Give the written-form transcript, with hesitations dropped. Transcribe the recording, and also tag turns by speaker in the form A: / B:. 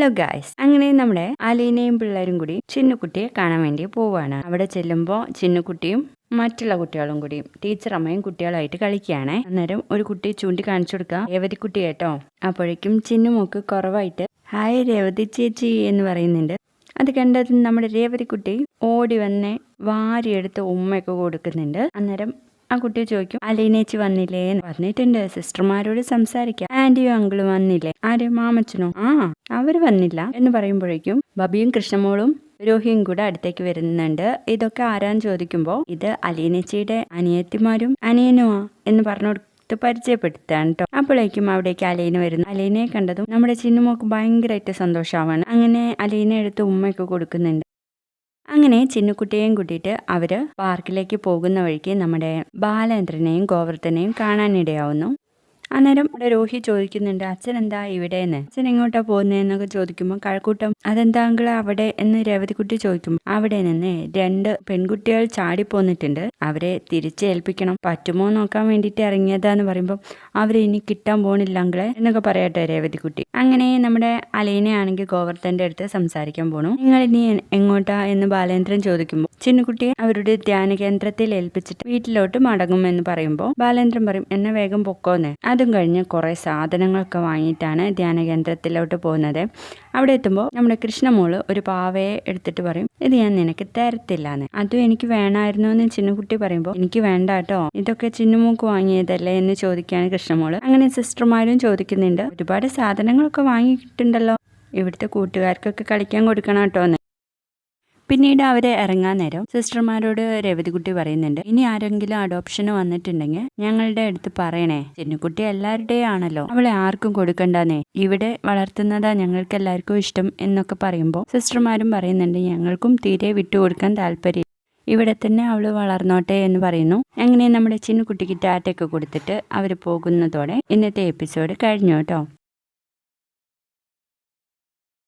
A: Hello guys, അങ്ങനെ നമ്മുടെ അലീനയും പിള്ളേരും കൂടി ചിന്നുകുട്ടിയെ കാണാൻ വേണ്ടി പോവാണ്. അവിടെ ചെല്ലുമ്പോൾ ചിന്നുകുട്ടിയും മറ്റുള്ള കുട്ടികളും കൂടിയും ടീച്ചർ അമ്മയും കുട്ടികളായിട്ട് കളിക്കുകയാണ്. അന്നേരം ഒരു കുട്ടി ചൂണ്ടി കാണിച്ചു കൊടുക്കുക, രേവതി കുട്ടി കേട്ടോ. അപ്പോഴേക്കും ചിന്നുമോക്ക് കുറവായിട്ട് ഹായ് രേവതി ചേച്ചി എന്ന് പറയുന്നുണ്ട്. അത് കണ്ടത് നമ്മുടെ രേവതി കുട്ടി ഓടി വന്ന് വാരിയെടുത്ത് ഉമ്മയൊക്കെ കൊടുക്കുന്നുണ്ട്. അന്നേരം ആ കുട്ടി ചോദിക്കും, അലീനേച്ചി വന്നില്ലേ എന്ന്. പറഞ്ഞിട്ടുണ്ട്, സിസ്റ്റർമാരോട് സംസാരിക്കാം. ആന്റിയും അങ്കിളും വന്നില്ലേ? ആര്? മാമച്ചനോ? അവര് വന്നില്ല എന്ന് പറയുമ്പോഴേക്കും ബബിയും കൃഷ്ണമോളും രോഹിയും കൂടെ അടുത്തേക്ക് വരുന്നുണ്ട്. ഇതൊക്കെ ആരാന്ന് ചോദിക്കുമ്പോൾ ഇത് അലീനേച്ചിയുടെ അനിയത്തിമാരും അനിയനുമാ എന്ന് പറഞ്ഞു പരിചയപ്പെടുത്താണ് കേട്ടോ. അപ്പോഴേക്കും അവിടേക്ക് അലീന വരുന്നു. അലീനയെ കണ്ടതും നമ്മുടെ ചിന്നുമോക്ക് ഭയങ്കരമായിട്ട് സന്തോഷമാവാണ്. അങ്ങനെ അലീന എടുത്ത് ഉമ്മയൊക്കെ കൊടുക്കുന്നുണ്ട്. അങ്ങനെ ചിന്നുകുട്ടിയെയും കൂട്ടിയിട്ട് അവര് പാർക്കിലേക്ക് പോകുന്ന വഴിക്ക് നമ്മുടെ ബാലേന്ദ്രനെയും ഗോവർദ്ധനെയും കാണാനിടയാവുന്നു. അന്നേരം ഇവിടെ രോഹി ചോദിക്കുന്നുണ്ട്, അച്ഛൻ എന്താ ഇവിടെയെന്ന്. അച്ഛൻ എങ്ങോട്ടാ പോകുന്നതെന്നൊക്കെ ചോദിക്കുമ്പോൾ കഴക്കൂട്ടം അതെന്താ അങ്കിള് അവിടെ എന്ന് രേവതിക്കുട്ടി ചോദിക്കും. അവിടെ നിന്ന് 2 പെൺകുട്ടികൾ ചാടിപ്പോന്നിട്ടുണ്ട്, അവരെ തിരിച്ചേൽപ്പിക്കണം, പറ്റുമോ നോക്കാൻ വേണ്ടിയിട്ട് ഇറങ്ങിയതാന്ന് പറയുമ്പോൾ അവരെ ഇനി കിട്ടാൻ പോണില്ല അങ്കിളെ എന്നൊക്കെ പറയട്ടെ രേവതിക്കുട്ടി. അങ്ങനെ നമ്മുടെ അലീനയാണെങ്കിൽ ഗോവർദ്ധന്റെ അടുത്ത് സംസാരിക്കാൻ പോണു. നിങ്ങൾ ഇനി എങ്ങോട്ടാ എന്ന് ബാലേന്ദ്രൻ ചോദിക്കുമ്പോൾ ചിന്നുകുട്ടിയെ അവരുടെ ധ്യാന കേന്ദ്രത്തിൽ ഏൽപ്പിച്ചിട്ട് വീട്ടിലോട്ട് മടങ്ങുമെന്ന് പറയുമ്പോൾ ബാലേന്ദ്രൻ പറയും, എന്നെ വേഗം പൊക്കോന്ന്. അതും കഴിഞ്ഞ് കുറെ സാധനങ്ങളൊക്കെ വാങ്ങിയിട്ടാണ് ധ്യാന കേന്ദ്രത്തിലോട്ട് പോകുന്നത്. അവിടെ എത്തുമ്പോൾ നമ്മുടെ കൃഷ്ണമോള് ഒരു പാവയെ എടുത്തിട്ട് പറയും, ഇത് ഞാൻ നിനക്ക് തരത്തില്ലാന്ന്. അതും എനിക്ക് വേണമായിരുന്നു എന്ന് ചിന്നുകുട്ടി പറയുമ്പോൾ എനിക്ക് വേണ്ട കേട്ടോ, ഇതൊക്കെ ചിന്നുമോക്ക് വാങ്ങിയതല്ലേ എന്ന് ചോദിക്കുകയാണ് കൃഷ്ണമോള്. അങ്ങനെ സിസ്റ്റർമാരും ചോദിക്കുന്നുണ്ട്, ഒരുപാട് സാധനങ്ങളൊക്കെ വാങ്ങിയിട്ടുണ്ടല്ലോ, ഇവിടുത്തെ കൂട്ടുകാർക്കൊക്കെ കളിക്കാൻ കൊടുക്കണം കേട്ടോ എന്ന്. പിന്നീട് അവരെ ഇറങ്ങാൻ നേരം സിസ്റ്റർമാരോട് രേവതികുട്ടി പറയുന്നുണ്ട്, ഇനി ആരെങ്കിലും അഡോപ്ഷന് വന്നിട്ടുണ്ടെങ്കിൽ ഞങ്ങളുടെ അടുത്ത് പറയണേ, ചിന്നുകുട്ടി എല്ലാവരുടെയും ആണല്ലോ, അവളെ ആർക്കും കൊടുക്കണ്ടെന്നേ, ഇവിടെ വളർത്തുന്നതാ ഞങ്ങൾക്ക് എല്ലാവർക്കും ഇഷ്ടം എന്നൊക്കെ പറയുമ്പോൾ സിസ്റ്റർമാരും പറയുന്നുണ്ട്, ഞങ്ങൾക്കും തീരെ വിട്ടുകൊടുക്കാൻ താല്പര്യം, ഇവിടെ തന്നെ അവള് വളർന്നോട്ടെ എന്ന് പറയുന്നു. അങ്ങനെ നമ്മുടെ ചിന്നുകുട്ടിക്ക് ടാറ്റയൊക്കെ കൊടുത്തിട്ട് അവർ പോകുന്നതോടെ ഇന്നത്തെ എപ്പിസോഡ് കഴിഞ്ഞു കേട്ടോ.